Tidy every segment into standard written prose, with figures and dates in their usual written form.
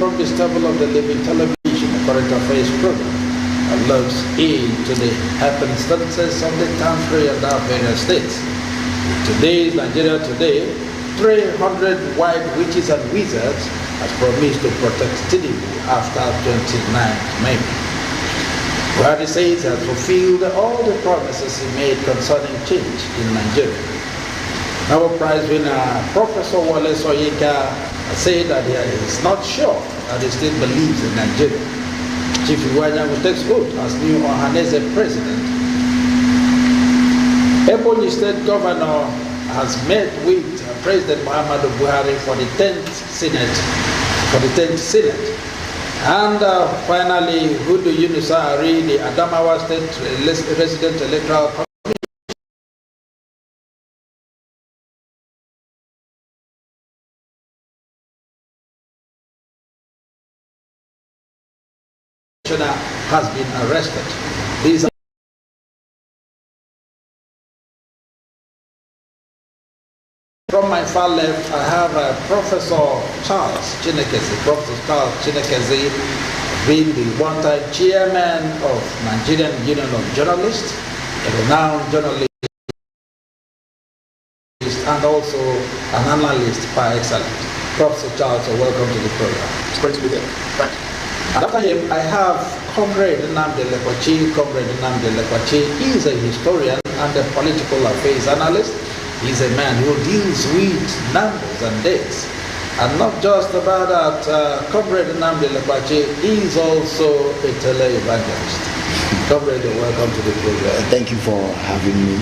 from the stable of the Living Television, a current affairs program that looks into the happenstances of the country and our various states. Today's Nigeria Today, 300 white witches and wizards has promised to protect Tinubu after 29th May. Buhari says he has fulfilled all the promises he made concerning change in Nigeria. Nobel Prize winner Professor Wole Soyinka said that he is not sure that he still believes in Nigeria. Chief Iwanyanwu takes oath as new Ohanese president. Ebonyi State Governor has met with President Muhammadu Buhari for the 10th Senate. And finally, Hudu Yunusa Ari, the Adamawa State Resident Electoral Commissioner has been arrested. These are from my far left, I have Professor Charles Chinekezi. Professor Charles Chinekezi being the one-time chairman of Nigerian Union of Journalists, a renowned journalist and also an analyst par excellence. Professor Charles, welcome to the program. It's great to be there. Thank you. And after him, I have Comrade Nnamdi Lekwachi. Comrade Nnamdi Lekwachi is a historian and a political affairs analyst. He's a man who deals with numbers and dates. And not just about that, Comrade Nnamdi Lekwachi is also a tele-evangelist. Comrade, welcome to the program. Thank you for having me.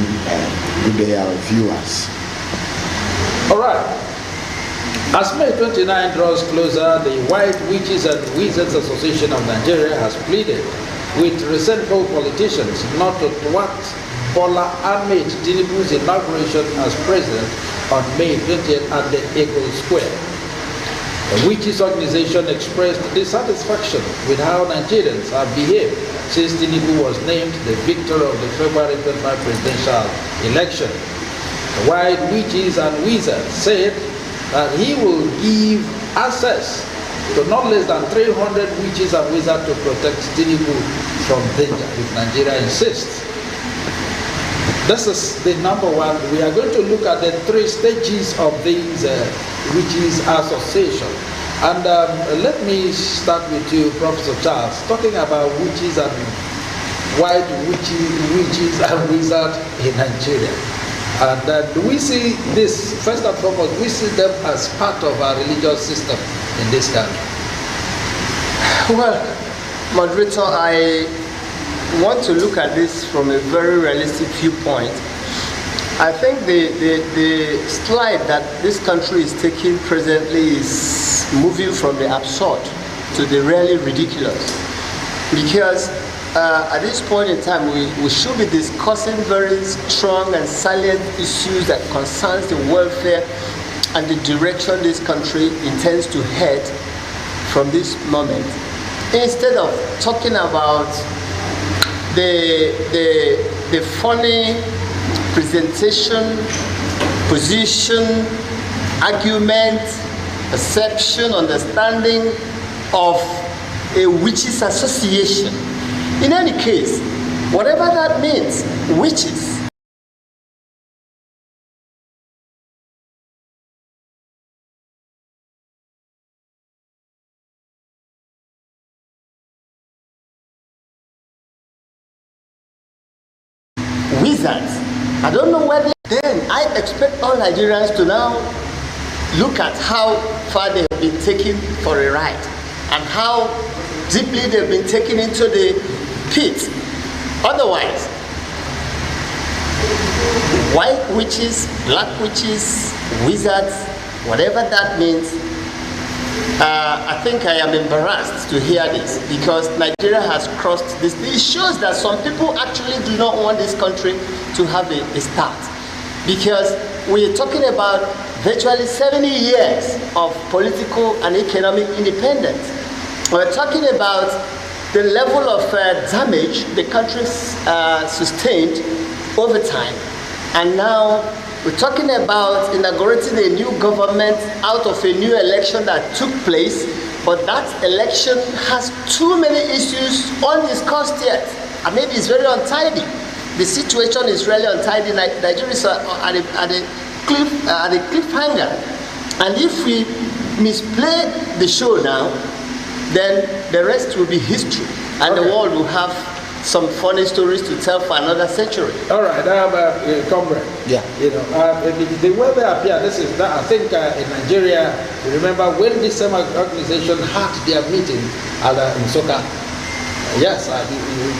Good day, our viewers. All right. As May 29 draws closer, the White Witches and Wizards Association of Nigeria has pleaded with resentful politicians not to thwart Bola Ahmed Tinubu's inauguration as president on May 20th at the Eagle Square. The Witches organization expressed dissatisfaction with how Nigerians have behaved since Tinubu was named the victor of the February 25 presidential election. The White Witches and Wizards said that he will give access to not less than 300 witches and wizards to protect Tinubu from danger if Nigeria insists. This is the number one. We are going to look at the 3 stages of these witches association. And let me start with you, Professor Charles, talking about witches and white witches and wizards in Nigeria. And do we see this, first and foremost, we see them as part of our religious system in this country? Well, moderator, I want to look at this from a very realistic viewpoint. I think the slide that this country is taking presently is moving from the absurd to the really ridiculous. Because at this point in time, we should be discussing very strong and salient issues that concerns the welfare and the direction this country intends to head from this moment. Instead of talking about the funny presentation, position, argument, perception, understanding of a witches association. In any case, whatever that means, witches. Wizards. I don't know whether then I expect all Nigerians to now look at how far they have been taken for a ride and how deeply they've been taken into the pit. Otherwise, white witches, black witches, wizards, whatever that means, I think I am embarrassed to hear this because Nigeria has crossed this. It shows that some people actually do not want this country to have a start. Because we are talking about virtually 70 years of political and economic independence. We're talking about the level of damage the country sustained over time. And now we're talking about inaugurating a new government out of a new election that took place but that election has too many issues undiscussed yet, and maybe it's very untidy. The situation is really untidy. Nigeria is at a cliffhanger, and if we misplay the show now, then the rest will be history, and the world will have some funny stories to tell for another century. All right, comrade. Yeah. You know, the way they appear, this is that I think in Nigeria, you remember when this same organization had their meeting in Soka. Yes,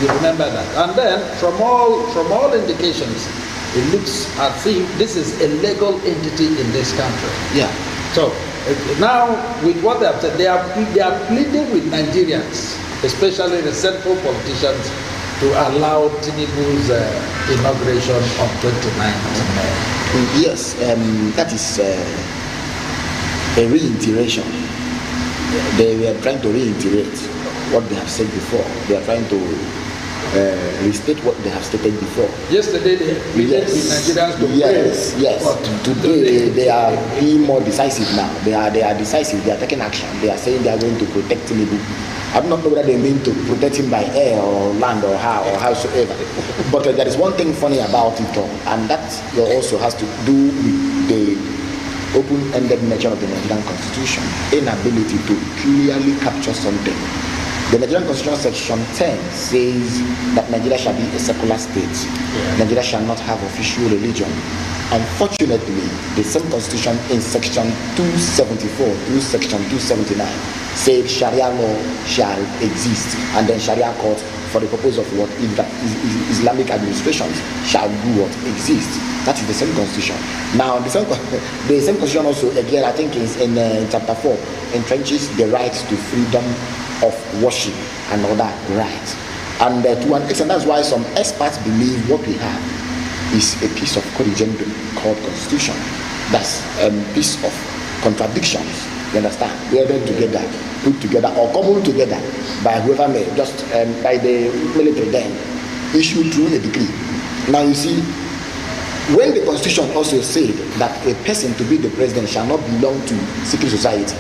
you remember that. And then from all indications, it looks as if this is a legal entity in this country. Yeah. So now with what they have said, they are pleading with Nigerians, especially the central politicians, to allow Tinubu'S inauguration on 29th May. Yes, that is a reiteration. They were trying to reiterate what they have said before. They are trying to restate what they have stated before. Yesterday they pleaded with Nigerians to pray. Yes. Today they are being more decisive now. They are decisive. They are taking action. They are saying they are going to protect Tinubu. I do not know whether they mean to protect him by air or land or howsoever. But there is one thing funny about it all, and that also has to do with the open-ended nature of the Nigerian Constitution, inability to clearly capture something. The Nigerian Constitution section 10 says that Nigeria shall be a secular state. Yeah. Nigeria shall not have official religion. Unfortunately, the same constitution in section 274 through section 279 said Sharia law shall exist, and then Sharia court for the purpose of what Islamic administrations shall do what exist. That is the same constitution. Now the same constitution also again, I think is in chapter 4, entrenches the right to freedom of worship and other rights. And to an extent, that's why some experts believe what we have is a piece of corrigendum called constitution. That's a piece of contradictions. You understand? Welded together, put together, or coupled together by whoever may, just by the military then, issued through a decree. Now you see, when the constitution also said that a person to be the president shall not belong to secret society,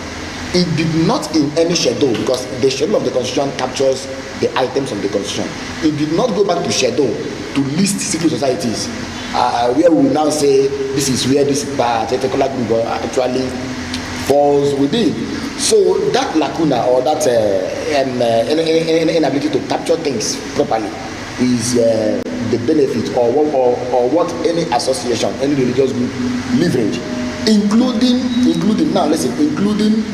it did not in any schedule, because the schedule of the constitution captures the items of the constitution. It did not go back to schedule to list secret societies, where we will now say this is where this particular group actually falls within. So that lacuna or that inability to capture things properly is the benefit or what any association, any religious group leverage, including now listen, including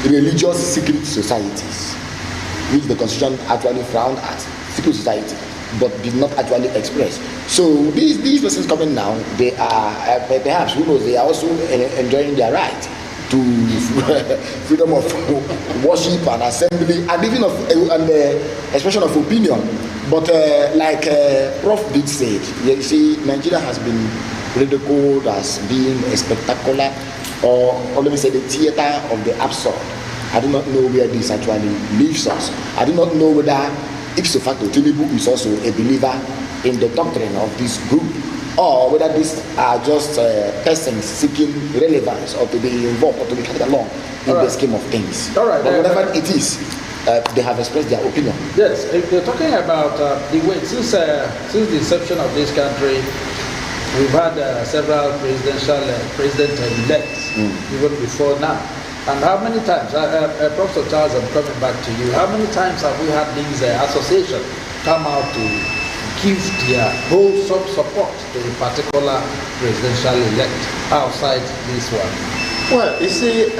religious secret societies, which the constitution actually frowned at, secret society, but did not actually express. So these persons coming now, they are perhaps, who knows, they are also enjoying their right to freedom of worship and assembly and even of expression of opinion. But like Prof did say, you see, Nigeria has been ridiculed as being a spectacular, or let me say, the theater of the absurd. I do not know where this actually leaves us. I do not know whether ipso facto Tinubu is also a believer in the doctrine of this group, or whether these are just persons seeking relevance or to be involved or to be carried along in the scheme of things. All right. But whatever it is, they have expressed their opinion. Yes, if you're talking about the way since the inception of this country, we've had several president-elects, even before now. And how many times, Professor Charles, I'm coming back to you, how many times have we had these associations come out to give their wholesome support to a particular presidential elect outside this one? Well, you see,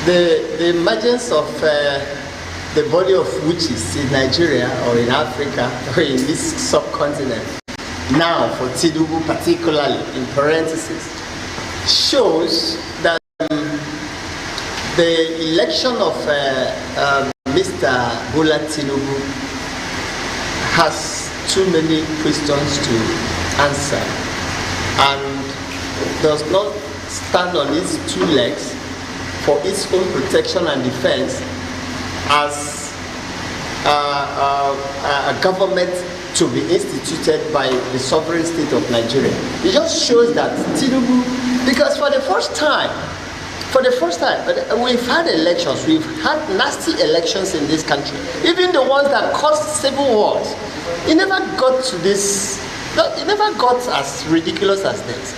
the emergence of the body of witches in Nigeria or in Africa or in this subcontinent, now for Tinubu particularly, in parentheses, shows that the election of Mr. Bola Tinubu has too many questions to answer and does not stand on its two legs for its own protection and defense as a government to be instituted by the sovereign state of Nigeria. It just shows that Tinubu, because for the first time For the first time, we've had elections, we've had nasty elections in this country. Even the ones that caused civil wars, it never got to this, it never got as ridiculous as this.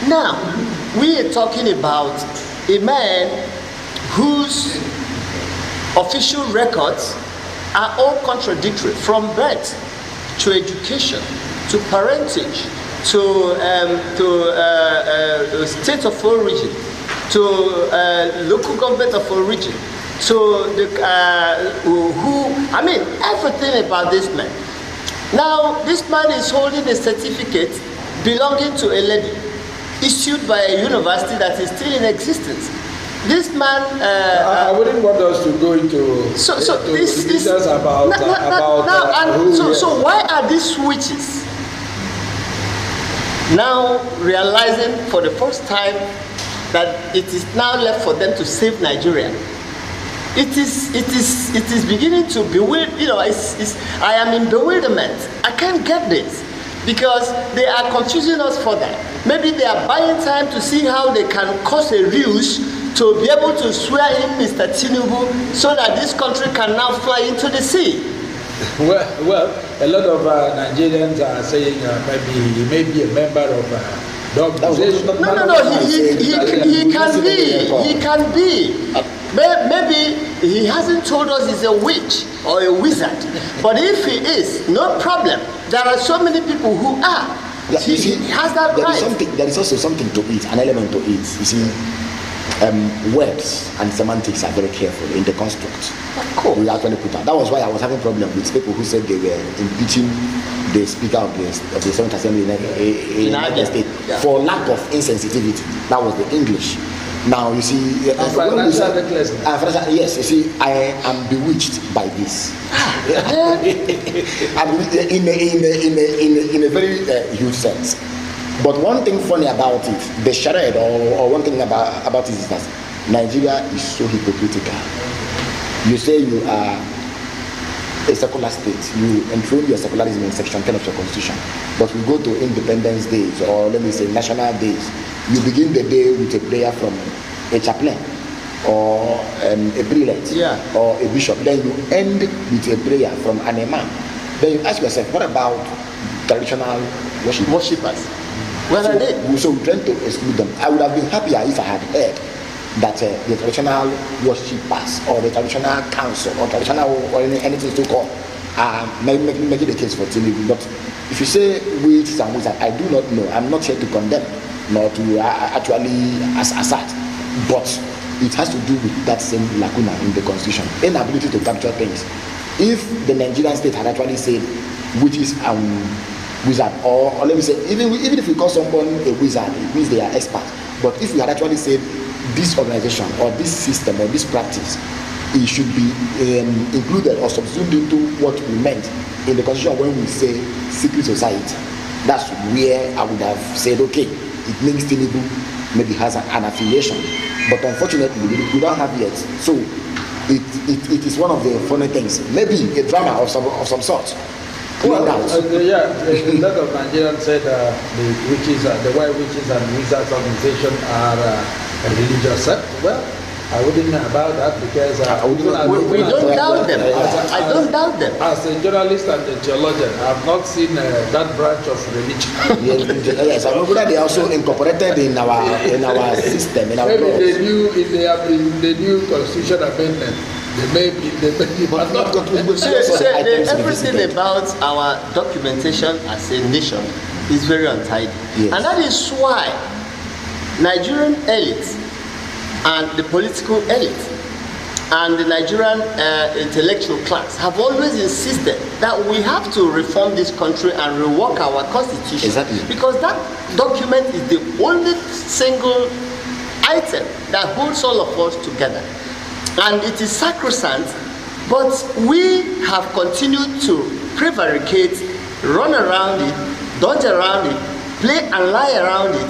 Now, we are talking about a man whose official records are all contradictory, from birth to education to parentage to state of origin to local government of origin to the everything about this man. Now this man is holding a certificate belonging to a lady issued by a university that is still in existence. This man. I wouldn't want us to go into details about so why are these switches now realizing for the first time that it is now left for them to save Nigeria? It is beginning to bewilder. I am in bewilderment. I can't get this because they are confusing us further. Maybe they are buying time to see how they can cause a ruse to be able to swear in Mr. Tinubu so that this country can now fly into the sea. Well, a lot of Nigerians are saying maybe he may be a member of the organization. He can be. Maybe he hasn't told us he's a witch or a wizard. But if he is, no problem. There are so many people who are. He has that right. There is also something to it, an element to it. You see, words and semantics are very careful in the construct. Of course. We actually put that. That was why I was having problem with people who said they were impeaching the Speaker of the 7th Assembly in United States for lack of insensitivity. That was the English. Now you see, yes, you see, I am bewitched by this. in a very huge sense. But one thing funny about it, the charade, or one thing about it is that Nigeria is so hypocritical. You say you are a secular state, you enthrone your secularism in Section 10 of your constitution, but we go to Independence Days, or let me say national days, you begin the day with a prayer from a chaplain, or a prelate, or a bishop, then you end with a prayer from an imam. Then you ask yourself, what about traditional worshippers? Where are they? So we tend to exclude them. I would have been happier if I had heard that the traditional worshippers or the traditional council or traditional or anything to call making the case for Tinubu. But if you say witches and wizards, I do not know. I'm not here to condemn, nor to actually assert. But it has to do with that same lacuna in the constitution, inability to capture things. If the Nigerian state had actually said witches and wizard, or let me say, even if we call someone a wizard, it means they are experts. But if we had actually said this organization or this system or this practice, it should be included or subsumed into what we meant in the constitution when we say secret society. That's where I would have said, okay, it means Tinubu maybe has an affiliation. But unfortunately, we don't have yet. So it is one of the funny things. Maybe a drama of some sort. Well, a lot of Nigerians said the white witches and wizards organization are a religious sect. Well, I wouldn't know about that because we don't doubt them. I don't doubt them. As a journalist and a theologian, I have not seen that branch of religion. Yes, I know that they are also incorporated in our system. In our maybe laws. the new constitution amendment. Everything about our documentation as a nation is very untidy. Yes. And that is why Nigerian elites and the political elite and the Nigerian intellectual class have always insisted that we have to reform this country and rework our constitution. Exactly. Because that document is the only single item that holds all of us together. And it is sacrosanct, but we have continued to prevaricate, run around it, dodge around it, play and lie around it.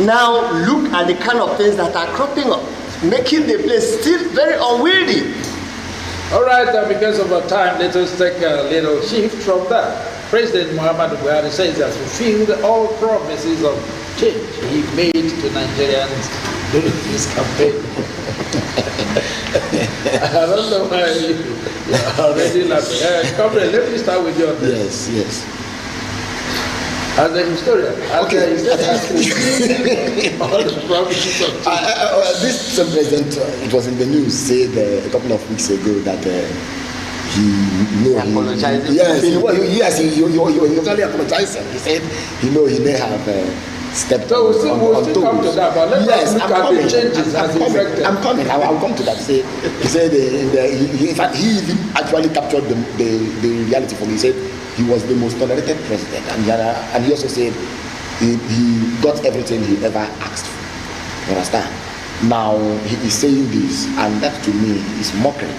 Now look at the kind of things that are cropping up, making the place still very unwieldy. All right, because of our time, let us take a little shift from that. President Muhammadu Buhari says he has fulfilled all promises of change he made to Nigerians during this campaign. I don't know why you are already laughing. Comrade, let me start with you on this. Yes. As a historian, Okay. all the promises of change. This president, it was in the news, said a couple of weeks ago that he apologized. Yes, he was only apologizing. He said he may have stepped So we'll still come to that, but let's look at the changes as effective. I'm coming. I'll come to that. He said in fact he even actually captured the reality for me. He said he was the most tolerated president, and he also said he got everything he ever asked for. You understand? Now he is saying this, and that to me is mockery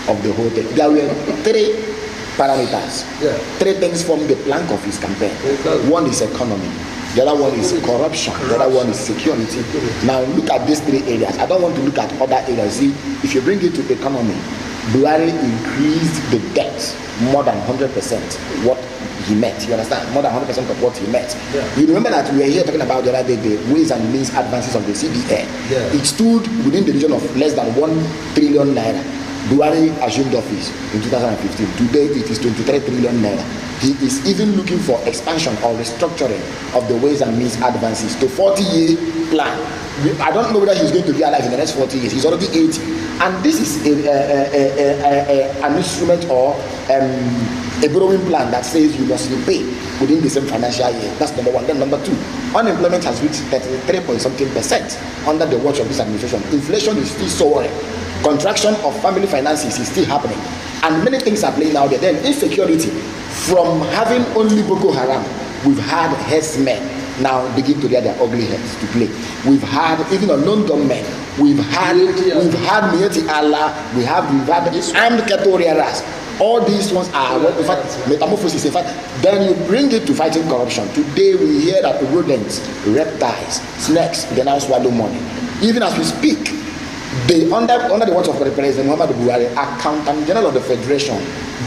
of the whole thing. There were three parameters, three things from the plank of his campaign. One is economy, the other one is corruption, the other one is security. Now look at these three areas. I don't want to look at other areas. See, if you bring it to economy, Buhari increased the debt more than 100% what he met. You understand? More than 100% of what he met. You remember that we were here talking about the other day the ways and means advances of the CBN. It stood within the region of less than 1 trillion naira. Buhari assumed office in 2015. Today it is 23 trillion naira. He is even looking for expansion or restructuring of the ways and means advances to 40-year plan. I don't know whether he's going to be alive in the next 40 years. He's already 80. And this is an instrument or a borrowing plan that says you must repay within the same financial year. That's number one. Then number two, unemployment has reached 33.something% under the watch of this administration. Inflation is still soaring. Contraction of family finances is still happening. And many things are playing out there. Then insecurity, from having only Boko Haram, we've had herdsmen now begin to get their ugly heads to play. We've had even unknown gunmen. We've had Mieti Allah. We've had armed cattle rearers. All these ones are in fact metamorphosis. In fact, then you bring it to fighting corruption. Today we hear that the rodents, reptiles, snakes, they now swallow money. Even as we speak, they under the watch of President Muhammadu Buhari, Accountant General of the Federation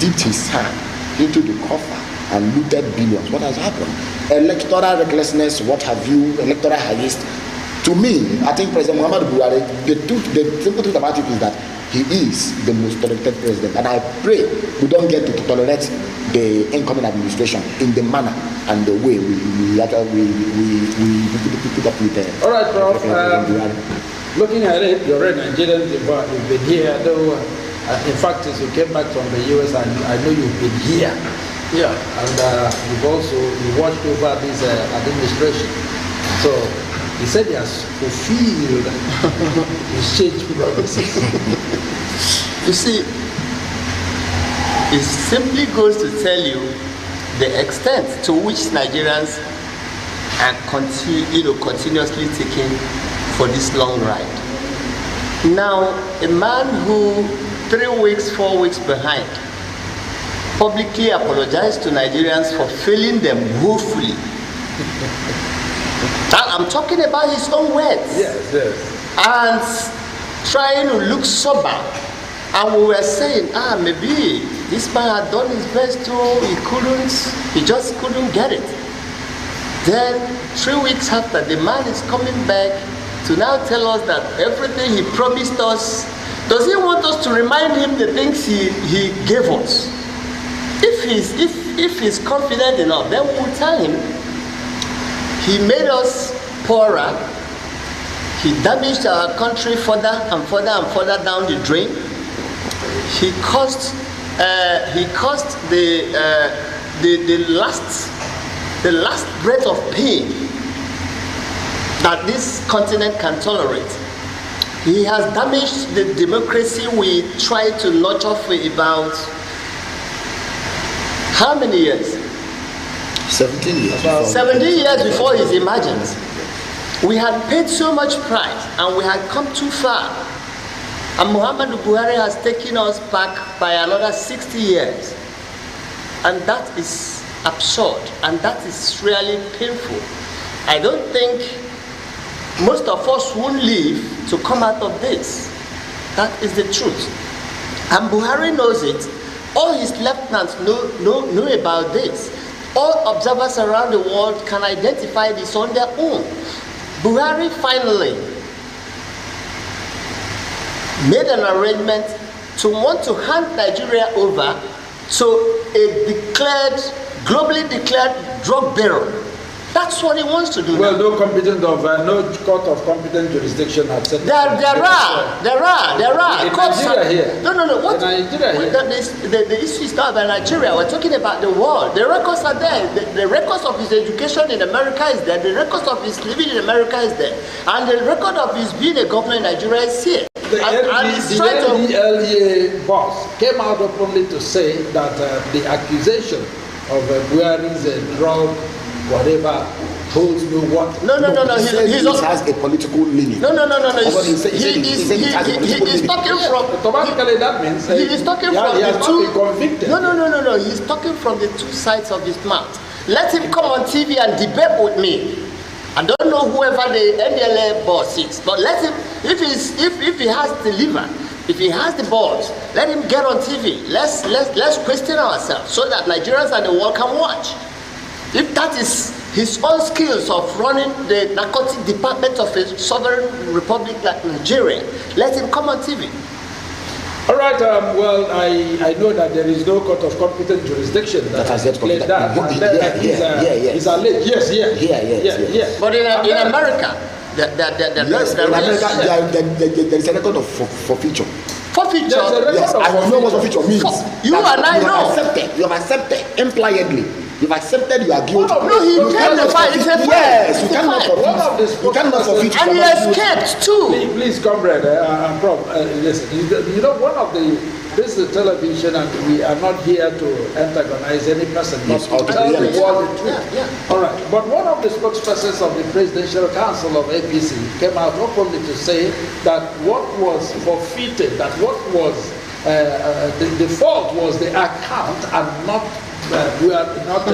dipped his hand into the coffer and looted billions. What has happened? Electoral recklessness, what have you, electoral heist. To me, I think President Muhammadu Buhari, the simple truth about it is that he is the most tolerated president. And I pray we don't get to tolerate the incoming administration in the manner and the way we put up with it. All right, Prof. Looking at it, you're a Nigerian, you've been here, though. In fact, as you came back from the US, I know you've been here. Yeah. And you watched over this administration. So he said he has fulfilled his change promises. You see, it simply goes to tell you the extent to which Nigerians are continuously taking for this long ride. Now, a man who 3 weeks, 4 weeks behind publicly apologized to Nigerians for failing them woefully. I'm talking about his own words. Yes. And trying to look sober. And we were saying, maybe this man had done his best too, he just couldn't get it. Then 3 weeks after, the man is coming back to now tell us that everything he promised us, does he want us to remind him the things he gave us? If he's confident enough, then we'll tell him he made us poorer, he damaged our country further and further and further down the drain. He caused the last breath of pain that this continent can tolerate. He has damaged the democracy we tried to nurture for about how many years? 17 years. 17 years before his emergence. We had paid so much price and we had come too far. And Muhammadu Buhari has taken us back by another 60 years. And that is absurd, and that is really painful. I don't think most of us won't live to come out of this. That is the truth. And Buhari knows it. All his lieutenants know about this. All observers around the world can identify this on their own. Buhari finally made an arrangement to want to hand Nigeria over to a globally declared drug baron. That's what he wants to do. Well, no court of competent jurisdiction has said. There are. In Nigeria here. No. What? In Nigeria here. The issue is not about Nigeria. We're talking about the world. The records are there. The records of his education in America is there. The records of his living in America is there. And the record of his being a governor in Nigeria is here. The LDLEA boss came out openly to say that the accusation of Buhari's drug whatever holds no what. No. He has a political leaning. No. He's talking from. Automatically, that means he is talking from he has the two. Not been convicted. No. He's talking from the two sides of his mouth. Let him come on TV and debate with me. I don't know whoever the NDLA boss is, but let him. If he has the liver, if he has the balls, let him get on TV. Let's question ourselves so that Nigerians and the world can watch. If that is his own skills of running the narcotic department of a sovereign republic like Nigeria, let him come on TV. All right. Well, I know that there is no court of competent jurisdiction that has yet completed that. He's alleged. Yes. But in America, there is a record of forfeiture. Forfeiture. Yes, I know what forfeiture means. You and I know. You have accepted impliedly. You've accepted you are guilty. No, he testified. Yes, you cannot forfeit. You cannot forfeit. And he escaped too. Please, comrade, Prof, listen. You know, this is television, and we are not here to antagonize any person. Yes, not to tell the world the truth. Yeah. All right. But one of the spokespersons of the Presidential Council of APC came out openly to say that what was forfeited, that what was the fault was the account and not. We are not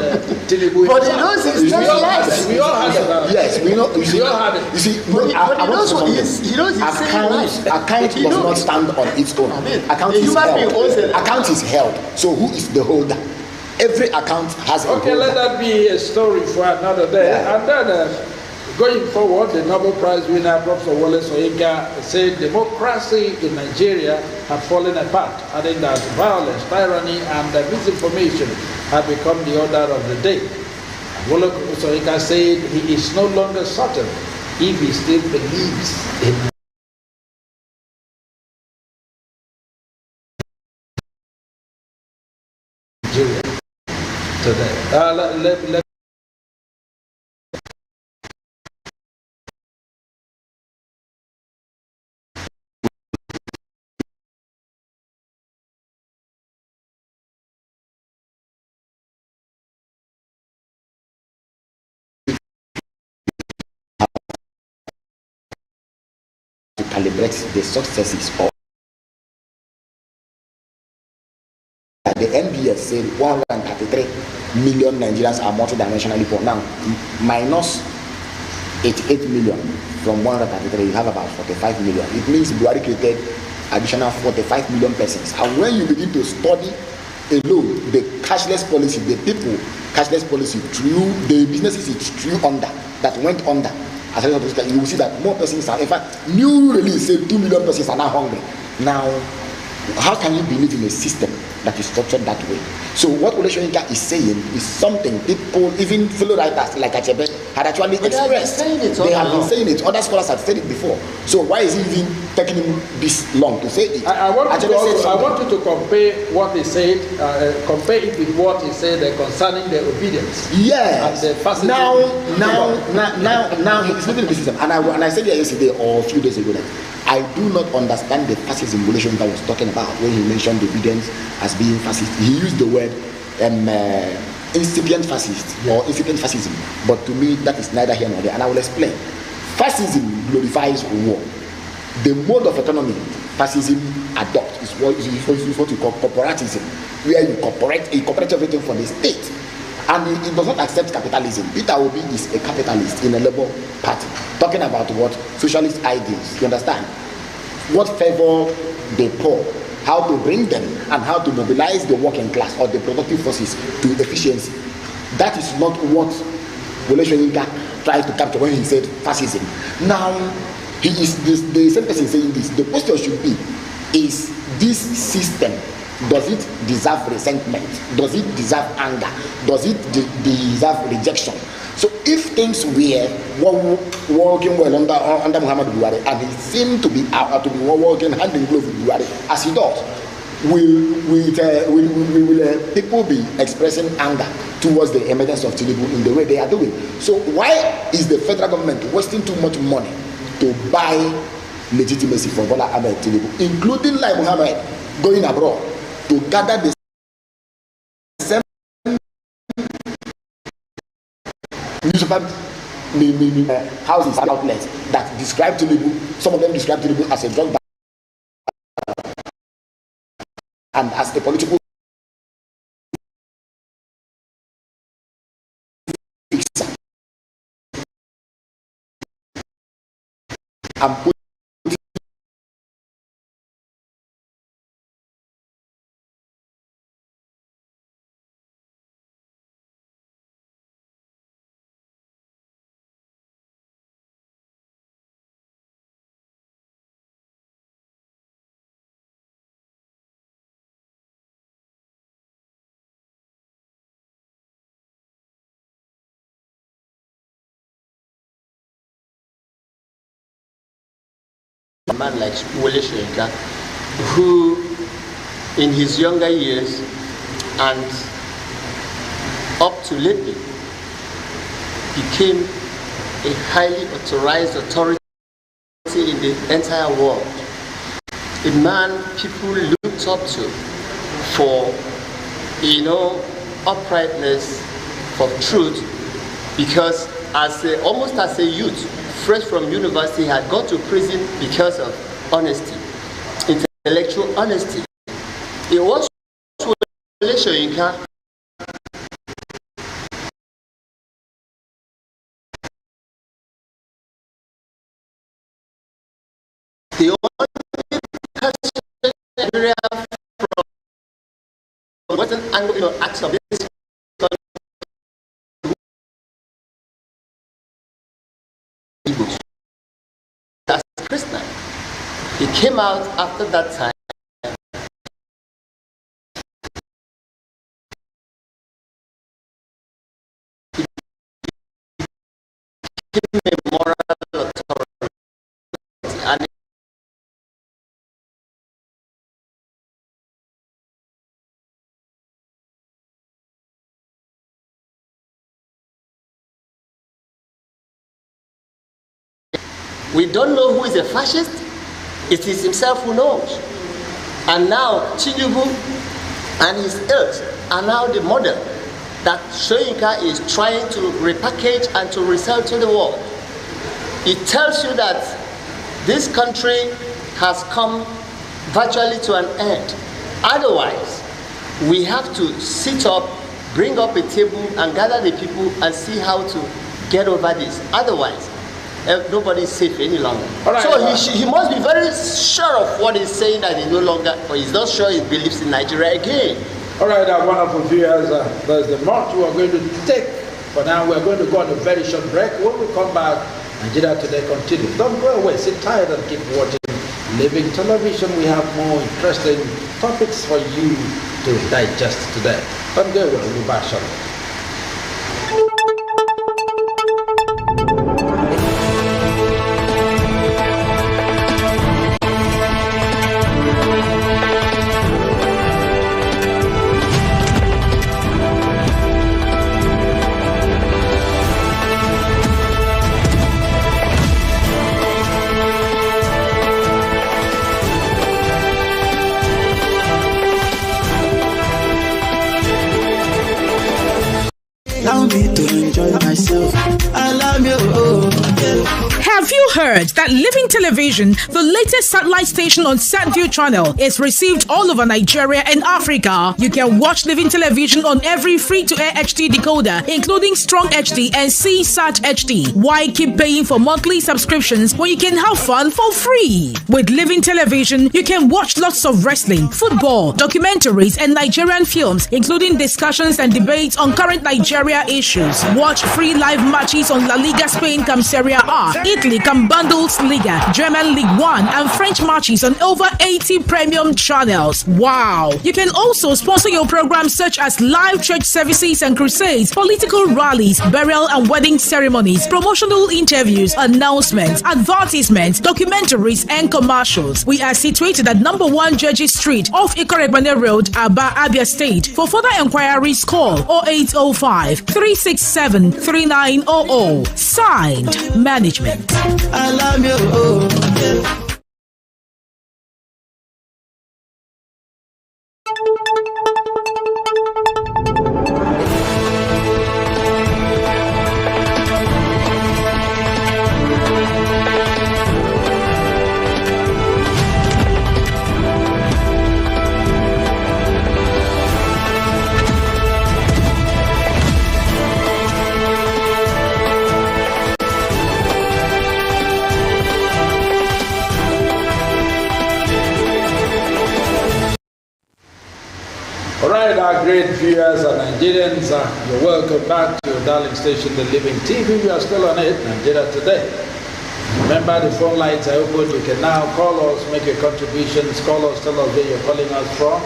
Tinubu'S. But he knows he's telling lies. We all had it. Yes, we know. We all had it. You see, but he knows he's saying lies. Account does not stand on its own. Account is held. Account is held. So who is the holder? Every account has a holder. Okay, let that be a story for another day. Yeah. And then going forward, the Nobel Prize winner, Professor Wole Soyinka, said democracy in Nigeria had fallen apart, adding that violence, tyranny, and misinformation had become the order of the day. Wole Soyinka said he is no longer certain if he still believes in Nigeria today. Calibrate the successes of the NBS said 133 million Nigerians are multidimensionally poor. Now, minus 88 million from 133, you have about 45 million. It means Buhari created additional 45 million persons. And when you begin to study alone the cashless policy, the people cashless policy through the businesses it threw under, that went under, as a result of this, you will see that more persons are, in fact, new release say 2 million persons are now hungry. Now, how can you believe in a system that is structured that way? So what Wole Soyinka is saying is something people, even fellow writers like Achebe, had actually expressed. They have been saying it. Other scholars have said it before. So why is it even taking him this long to say it? I want you to compare what he said, compare it with what he said concerning the obedience. Yes. And the fascism. Now he's living in the system. And I said yesterday or a few days ago that I do not understand the fascism Wole Soyinka was talking about when he mentioned obedience as being fascist. He used the word incipient fascist or incipient fascism, but to me that is neither here nor there, and I will explain. Fascism glorifies war. The mode of economy fascism adopts is what you call corporatism, where you incorporate everything for the state, and it does not accept capitalism. Peter Obi is a capitalist in a Labour Party, talking about what socialist ideals. You understand? What favor the poor, how to bring them, and how to mobilize the working class or the productive forces to efficiency. That is not what Wole Soyinka tried to capture when he said fascism. Now, He is the same person saying this. The question should be, is this system, does it deserve resentment? Does it deserve anger? Does it deserve rejection? So if things were working well under Muhammad Buhari, and he seemed to be working hand in glove with Buhari, as he does, will people be expressing anger towards the emergence of Tinubu in the way they are doing? So why is the federal government wasting too much money to buy legitimacy for Bola Ahmed Tinubu, including like Muhammad going abroad to gather the same newspaper houses and outlets that describe Tinubu? Some of them describe Tinubu as a drug baron and as a political fixer. And a man like Wole Soyinka, who in his younger years and up to lately became a highly authorized authority in the entire world. A man people looked up to for, uprightness, for truth, because almost as a youth, fresh from university, had gone to prison because of honesty, intellectual honesty. It was Wole Soyinka the only person area from Western Anglo acts of this as Christian. He came out after that time. He became a moral authority, and we don't know who is a fascist. It is himself who knows. And now Tinubu and his ilks are now the model that Soyinka is trying to repackage and to resell to the world. It tells you that this country has come virtually to an end. Otherwise, we have to sit up, bring up a table and gather the people and see how to get over this. Otherwise, nobody is safe any longer. Right, so he must be very sure of what he's saying, that he no longer, or he's not sure he believes in Nigeria again. All right, wonderful viewers, there's the march we are going to take. For now, we're going to go on a very short break. When we come back, Nigeria Today continues. Don't go away, sit tight and keep watching Living Television. We have more interesting topics for you to digest today. Don't go away, we'll be back shortly. Allow me to enjoy myself. Allow me, Have you heard that Living Television, the latest satellite station on SatView channel, is received all over Nigeria and Africa? You can watch Living Television on every free-to-air HD decoder, including Strong HD and CSAT HD. Why keep paying for monthly subscriptions when you can have fun for free? With Living Television, you can watch lots of wrestling, football, documentaries, and Nigerian films, including discussions and debates on current Nigeria issues. Watch free live matches on La Liga Spain, Serie A, Italy, unbundled Liga, German League 1 and French matches on over 80 premium channels. Wow! You can also sponsor your programs such as live church services and crusades, political rallies, burial and wedding ceremonies, promotional interviews, announcements, advertisements, documentaries and commercials. We are situated at number 1 Judges Street off Ikorebane Road, Aba, Abia State. For further enquiries, call 0805 367 3900. Signed, Management. I love you. Alright, our great viewers and Nigerians, you're welcome back to your darling station, The Living TV. We are still on it, Nigeria Today. Remember, the phone lines are open. You can now call us, make your contributions, call us, tell us where you're calling us from,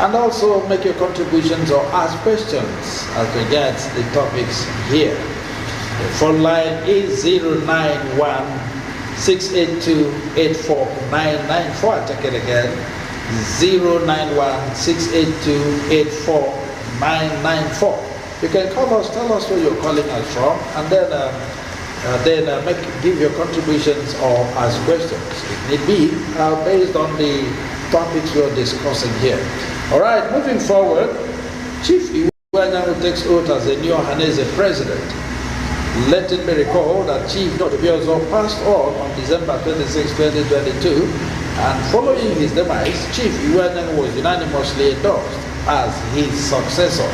and also make your contributions or ask questions as regards the topics here. The phone line is 091-682-84994. I'll take it again. 091-682-84994. You can call us, tell us where you're calling us from, and then give your contributions or ask questions. It may be based on the topics we're discussing here. All right, moving forward, Chief Iwanyanwu takes oath as the new Ohanese president. Let it be recalled that Chief Tinubu'S passed on December 26, 2022, and following his demise, Chief Iwanyanwu was unanimously endorsed as his successor.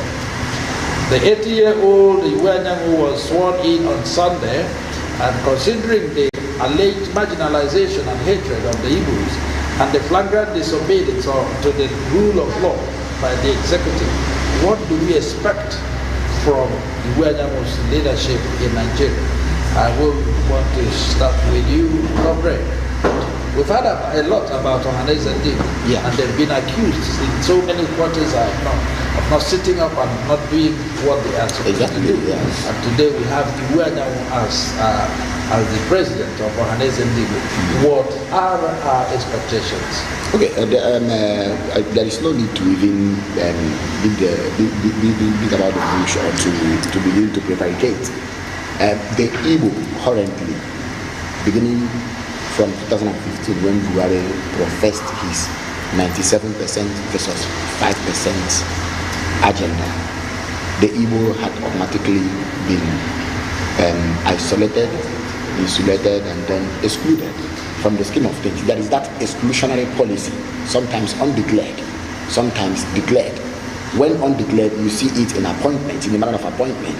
The 80-year-old Iwanyanwu was sworn in on Sunday, and considering the alleged marginalization and hatred of the Igbos and the flagrant disobedience to the rule of law by the executive, what do we expect from Iwanyanwu's leadership in Nigeria? I will want to start with you, Comrade. We've heard a lot about Ohanese and Igbo, and they've been accused in so many quarters of not sitting up and not doing what they are supposed to do. Yes. And today we have Iwanyanwu as the president of Ohanese and Igbo. What are our expectations? Okay, there is no need to even beat about the bush or to begin to prevaricate. The Igbo currently, beginning from 2015, when Buhari professed his 97% versus 5% agenda, the Igbo had automatically been isolated, insulated, and then excluded from the scheme of things. There is that exclusionary policy, sometimes undeclared, sometimes declared. When undeclared, you see it in appointments, in the matter of appointment,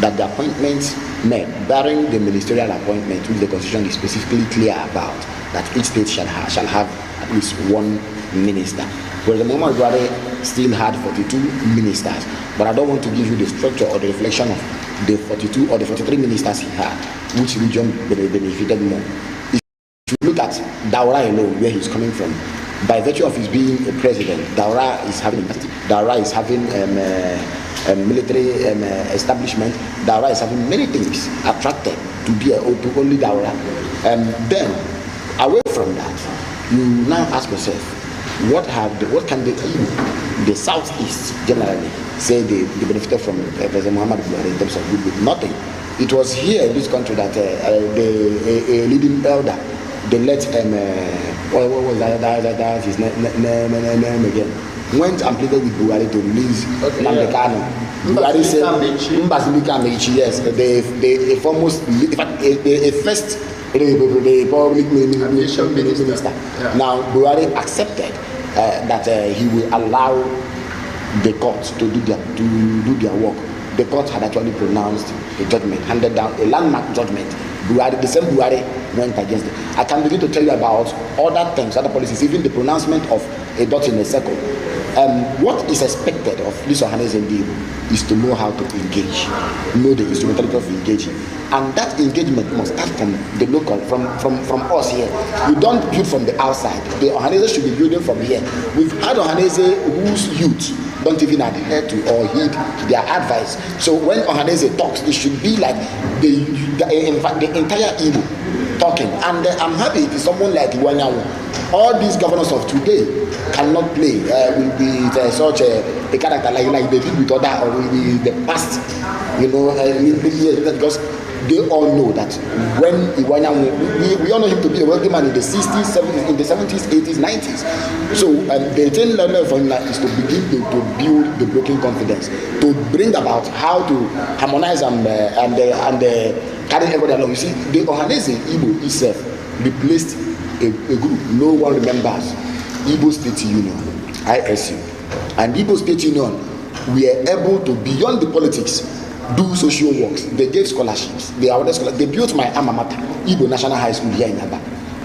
that the appointments made, barring the ministerial appointment, which the Constitution is specifically clear about, that each state shall have at least one minister. Whereas the Muhammad Buhari still had 42 ministers, but I don't want to give you the structure or the reflection of the 42 or the 43 ministers he had, which region benefited more. If you look at Daura alone, where he's coming from, by virtue of his being a president, Daura is having military establishment. Daura is having many things attracted to only Daura. Then, away from that, you now ask yourself, what can the Southeast generally say they benefited from President Muhammad Buhari in terms of goodwill? Nothing. It was here in this country that a leading elder, they let what was that his name again, went and pleaded with Buhari to release Nnamdi Kanu. Buhari said, yes, the foremost, in fact, a first public minister. Yeah. Now Buhari accepted that he will allow the courts to do their work. The court had actually pronounced a judgment, handed down a landmark judgment. Buhari, the same Buhari, went against it. I can begin to tell you about other things, other policies, even the pronouncement of a dot in a circle What is expected of this Ohanese Igbo is to know how to engage, know the instrumentality of engaging. And that engagement must start from the local, from us here. You don't build from the outside. The Ohanese should be building from here. We've had Ohanese whose youth don't even adhere to or heed their advice. So when Ohanese talks, it should be like in fact, the entire Igbo talking. And I'm happy it is someone like Iwanyawo. All these governors of today cannot play with such a character like they did with other or with the past, because they all know that when we all know him to be a wealthy man in the 60s, 70s, in the 70s, 80s, 90s. So the thing learner formula is to begin to build the broken confidence, to bring about how to harmonize and carry everybody along. You see, the Ohanese Igbo itself replaced a group no one remembers, Igbo State Union, ISU. And Igbo State Union were able to, beyond the politics, do social works. They gave scholarships. They built my alma mater, Igbo National High School here in Aba.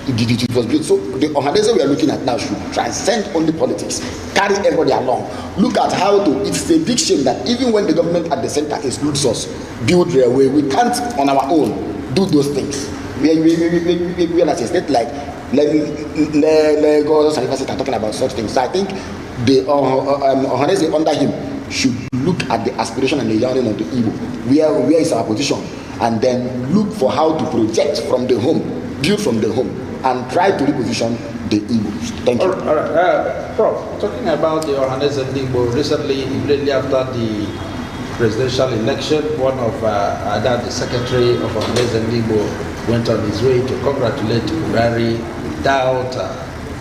It was built. So the Ohanese we are looking at now should transcend only politics, carry everybody along. Look at how to, it's a big shame that even when the government at the center excludes us, build railway, we can't on our own do those things. We are at a state like Lagos and University are talking about such things. So I think the Ohanese under him should look at the aspiration and the yearning of the Igbo. Where is our position? And then look for how to project from the home, build from the home, and try to reposition the Igbos. Thank you. All right. Prof, talking about the Ohanese and Igbo, recently, immediately after the presidential election, one of the secretary of Ohanese and Igbo went on his way to congratulate Buhari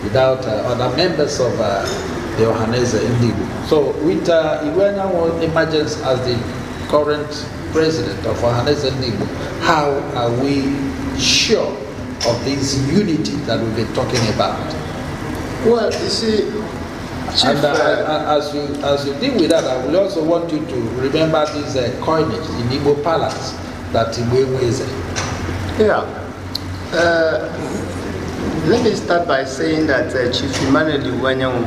without other members of the Ohanese and Igbo. So with Iweanawo emergence as the current president of Ohanese and Igbo, how are we sure of this unity that we've been talking about? Well, you see, Chief, as you deal with that, I will also want you to remember this coinage in Igbo parlance that Igbo is. Yeah. Let me start by saying that Chief Emmanuel Iwanyawo,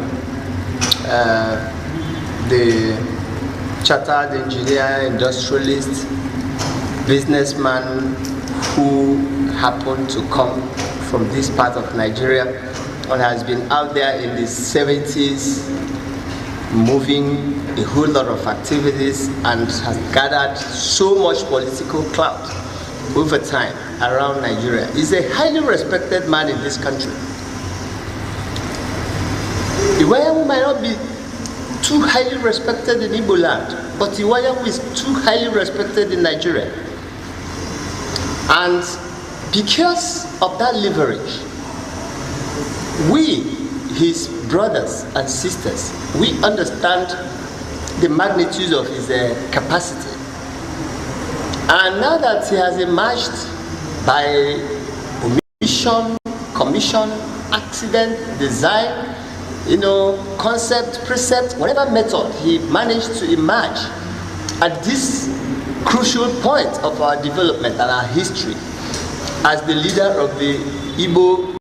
the chartered engineer, industrialist, businessman who happened to come from this part of Nigeria and has been out there in the 70s moving a whole lot of activities and has gathered so much political clout over time around Nigeria. He's a highly respected man in this country. Iwanyawo might not be too highly respected in Igbo land, but Iwanyawo is too highly respected in Nigeria. And because of that leverage, we, his brothers and sisters, we understand the magnitude of his capacity. And now that he has emerged by omission, commission, accident, design, concept, precept, whatever method, he managed to emerge at this crucial point of our development and our history as the leader of the Igbo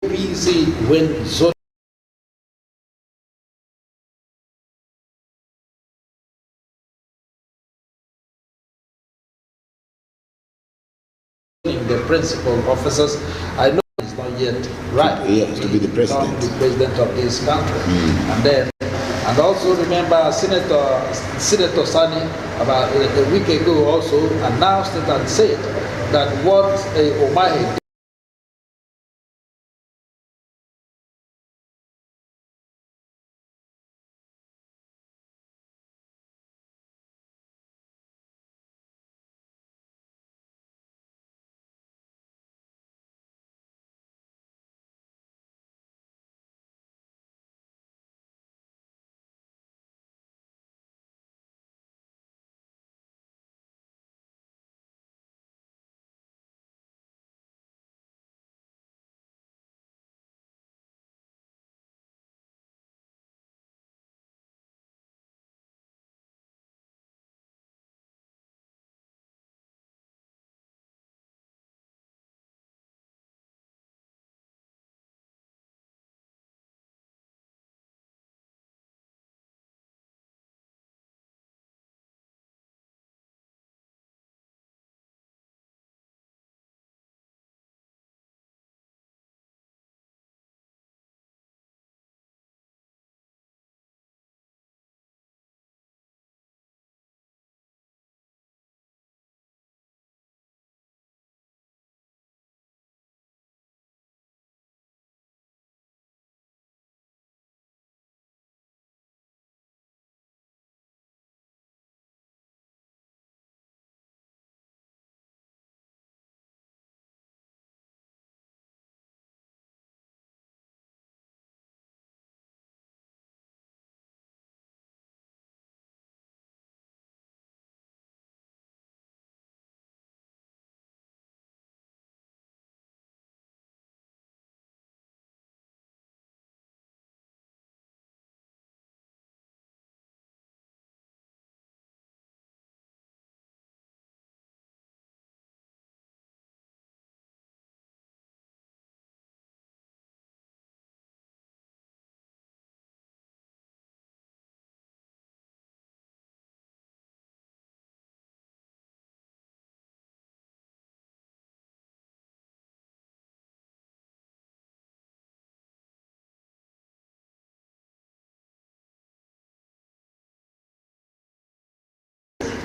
PC when zoning the principal officers. I know it's not yet right. Yes, to be the president. The president of this country. And also remember Senator Sani about a week ago also announced it and said that what Omahe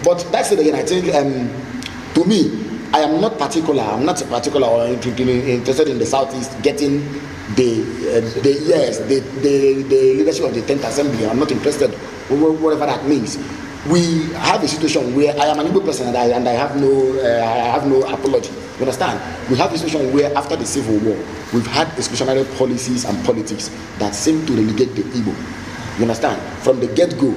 But that's it again. I think to me, I am not particular. I'm not particular or interested in the Southeast getting the leadership of the 10th Assembly. I'm not interested, whatever that means. We have a situation where I am an Igbo person and I have no apology. You understand? We have a situation where after the Civil War, we've had exclusionary policies and politics that seem to relegate the Igbo. You understand? From the get-go,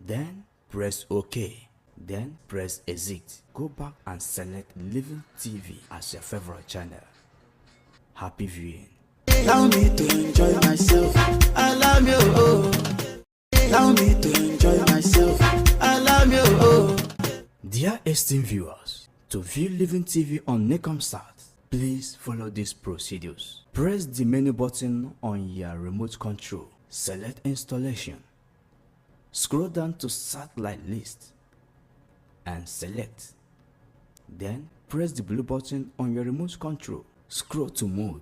Then press OK. Then press Exit. Go back and select Living TV as your favorite channel. Happy viewing. Allow me to enjoy myself. Allow me, oh. Allow me to enjoy myself. Allow me, oh. Dear esteemed viewers, to view Living TV on Nicomsat, please follow these procedures. Press the menu button on your remote control. Select Installation. Scroll down to Satellite List and select. Then press the blue button on your remote control. Scroll to Mode.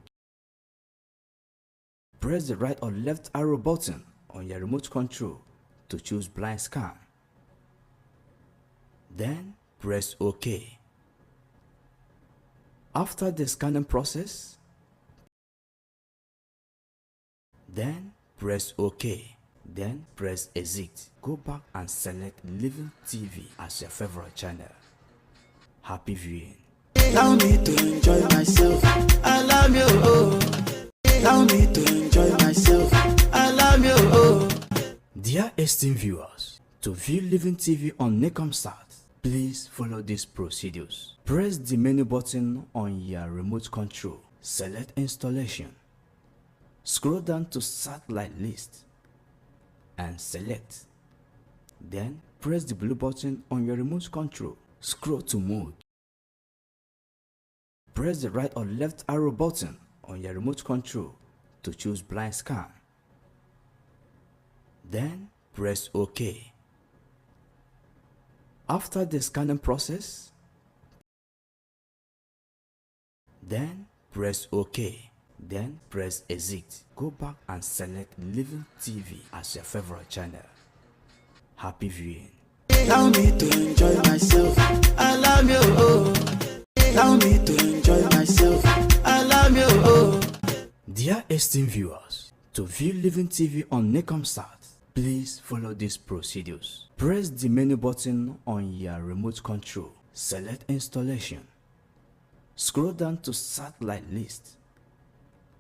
Press the right or left arrow button on your remote control to choose Blind Scan. Then press OK. After the scanning process, then press OK. Then press Exit. Go back and select Living TV as your favorite channel. Happy viewing. Allow me to enjoy myself. Allow me, oh. Allow me to enjoy myself. Allow me, oh. Dear esteemed viewers, to view Living TV on Nicomsat, please follow these procedures. Press the menu button on your remote control. Select Installation. Scroll down to Satellite List and select. Then press the blue button on your remote control. Scroll to Mode. Press the right or left arrow button on your remote control to choose Blind Scan. Then press OK. After the scanning process, then press OK. Then press Exit. Go back and select Living TV as your favorite channel. Happy viewing. Allow me to enjoy myself. Allow me, oh. Allow me to enjoy myself. Allow me, oh. Dear esteemed viewers, to view Living TV on Nicomsat, please follow these procedures. Press the menu button on your remote control. Select Installation. Scroll down to Satellite List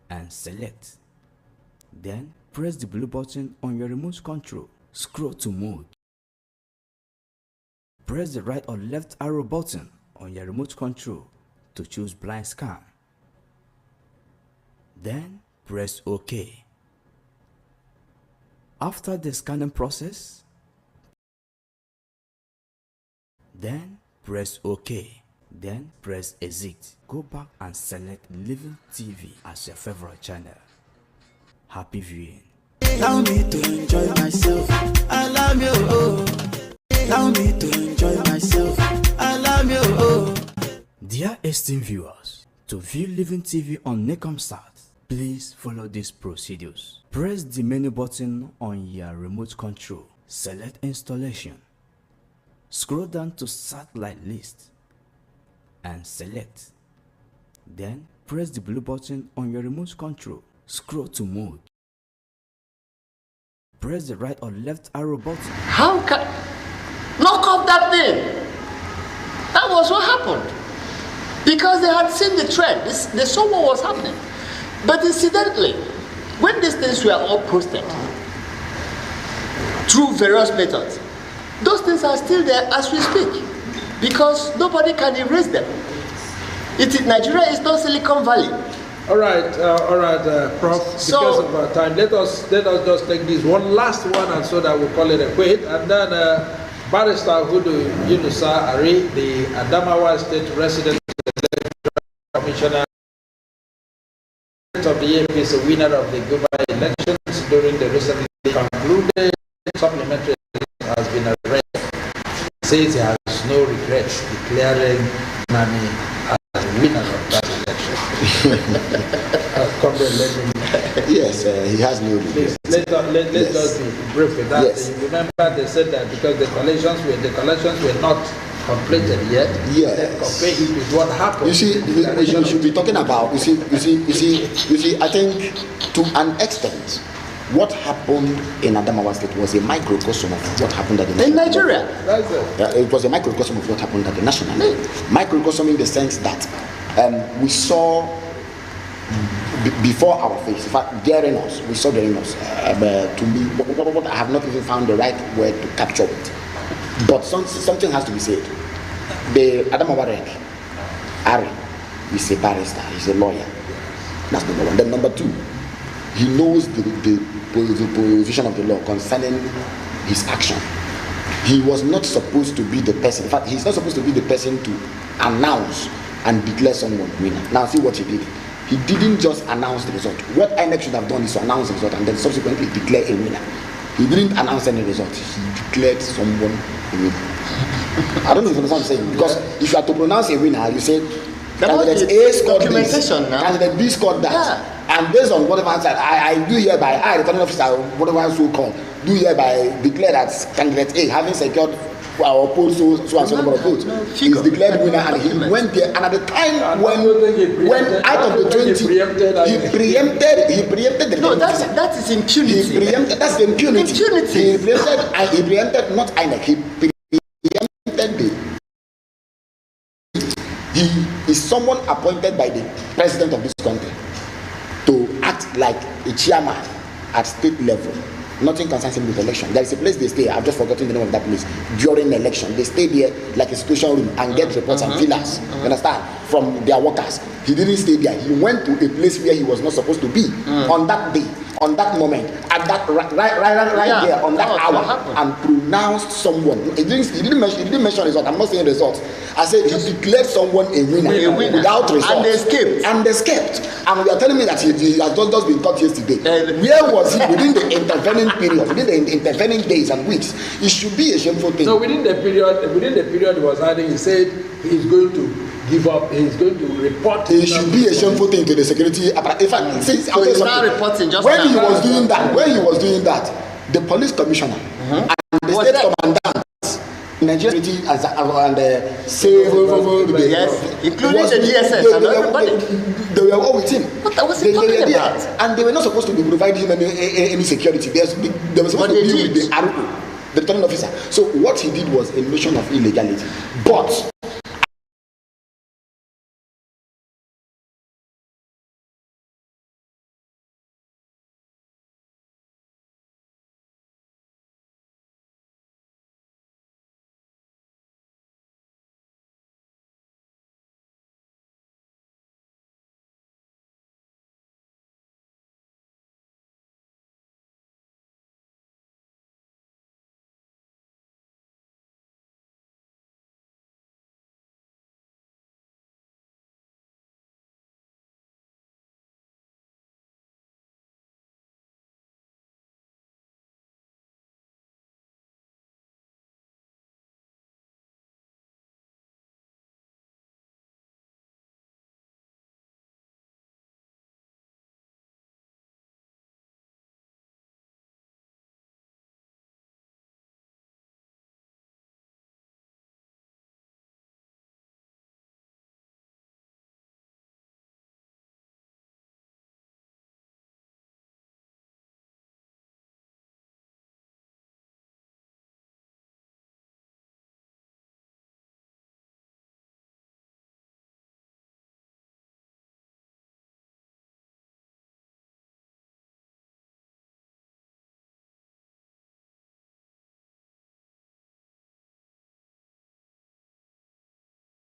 and select. Then press the blue button on your remote control. Scroll to Mode. Press the right or left arrow button on your remote control to choose Blind Scan. Then press OK. After the scanning process, then press OK. Then press Exit. Go back and select Living TV as your favorite channel. Happy viewing. Allow me to enjoy myself. Allow me, oh. Allow me to enjoy myself. Allow me, oh. Dear esteemed viewers, to view Living TV on Nicomsat, please follow these procedures. Press the menu button on your remote control. Select Installation. Scroll down to Satellite List and select. Then press the blue button on your remote control. Scroll to Mode. Press the right or left arrow button. How can... Knock off that thing! That was what happened. Because they had seen the trend. They saw what was happening. But incidentally, when these things were all posted through various methods, those things are still there as we speak. Because nobody can erase them. Nigeria is not Silicon Valley. All right, Prof. Because of our time, let us just take this one last one, and so that we'll call it a quit. And then Barrister Hudu Yunusa Ari, the Adamawa State Resident Commissioner of the APC, winner of the Guba elections during the recently concluded supplementary has been arrested. Says he has no regrets declaring Nani as the winner of that election. Yes, he has no regrets. Let's just be brief with that. Yes. Remember, they said that because the collections were not completed yet. Yes. Then compare it with what happened. You see, we should be talking about. You see. I think to an extent, what happened in Adamawa State was a microcosm of what happened at the national in Nigeria. That's it. It was a microcosm of what happened at the national level. Microcosm in the sense that we saw before our face. In fact, daring us, we saw daring us. To me, I have not even found the right word to capture it. But something has to be said. The Adam Awarek, Ari, is a barrister, he's a lawyer. That's number one. Then number two, he knows the position of the law concerning his action. He was not supposed to be the person. In fact, he's not supposed to be the person to announce and declare someone winner. Now see what he did. He didn't just announce the result. What INEC should have done is to announce the result and then subsequently declare a winner. He didn't announce any result. He declared someone a winner. I don't know if you understand what I'm saying. Because if you are to pronounce a winner, you say candidate A scored this, candidate B scored that. Yeah. And based on whatever answer, I do hereby, I, the returning officer, whatever so called, do hereby declare that candidate A, having secured our poll so and so number of votes, is declared winner, and he went there. And at the time when out of the 20, he preempted the. No, that is impunity. He preempted. That's the impunity. He preempted not INEC. He preempted the. He is someone appointed by the president of this country to act like a chairman at state level. Nothing concerns him with election. There is a place they stay. I've just forgotten the name of that place. During election, they stay there like a situation room and get reports and fillers. You understand? From their workers. He didn't stay there. He went to a place where he was not supposed to be on that day, on that moment, at that right there, on that hour, and pronounced someone. He didn't mention results. I'm not saying results. I said he declared someone a winner without results. And escaped. And we are telling me that he has just been caught yesterday. Where was he within the intervening period, within the intervening days and weeks? It should be a shameful thing. So within the period he was hiding, he said he's going to give up, he's going to report. It should be a shameful thing to the security apparatus. In fact, so he's not reporting just when he was doing that, the police commissioner and the state commandant, Nigerian security and yes, including the DSS and everybody. They were all with him. What was he talking about? And they were not supposed to be providing him any security. They were supposed to be with the RO, the returning officer. So what he did was a notion of illegality. But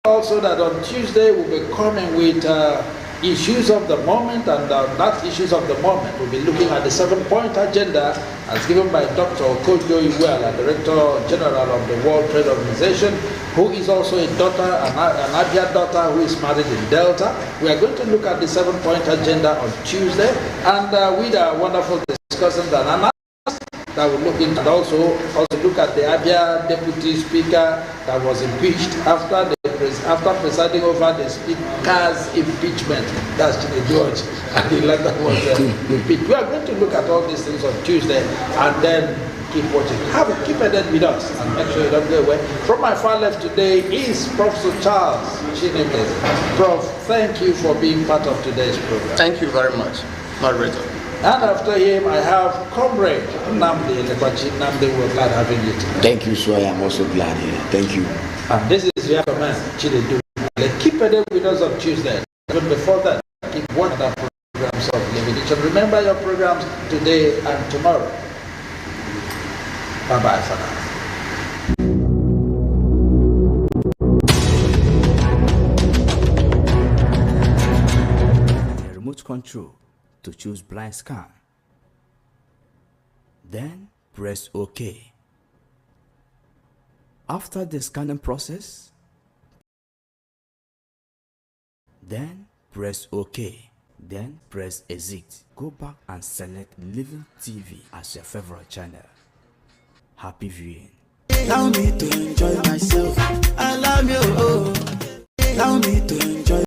also that on Tuesday we'll be coming with issues of the moment, and that issues of the moment we'll be looking at the 7-point agenda as given by Dr. Okojo Iweala, Director General of the World Trade Organization, who is also a daughter, an Abia daughter who is married in Delta. We are going to look at the 7-point agenda on Tuesday, and with a wonderful discussion and that will look into, and also look at the Abia Deputy Speaker that was impeached after presiding over the Speaker's impeachment. That's George, and the letter was impeached. We are going to look at all these things on Tuesday, and then keep watching. Keep it with us, and make sure you don't go away. From my far left today is Professor Charles Tinubu'S. Prof, thank you for being part of today's program. Thank you very much, moderator. And after him, I have Comrade Nnamdi Elebachi. Nnamdi, we're glad having you today. Thank you, sir. I'm also glad here. Thank you. And this is your command, Chinedu. Keep it with us on Tuesday. But before that, keep watching our programs of living. You should remember your programs today and tomorrow. Bye-bye for now. Remote control to choose blind scan. Then press OK. After the scanning process, then press OK. Then press Exit. Go back and select Living TV as your favorite channel. Happy viewing. Allow me to enjoy myself. Allow me, allow me to enjoy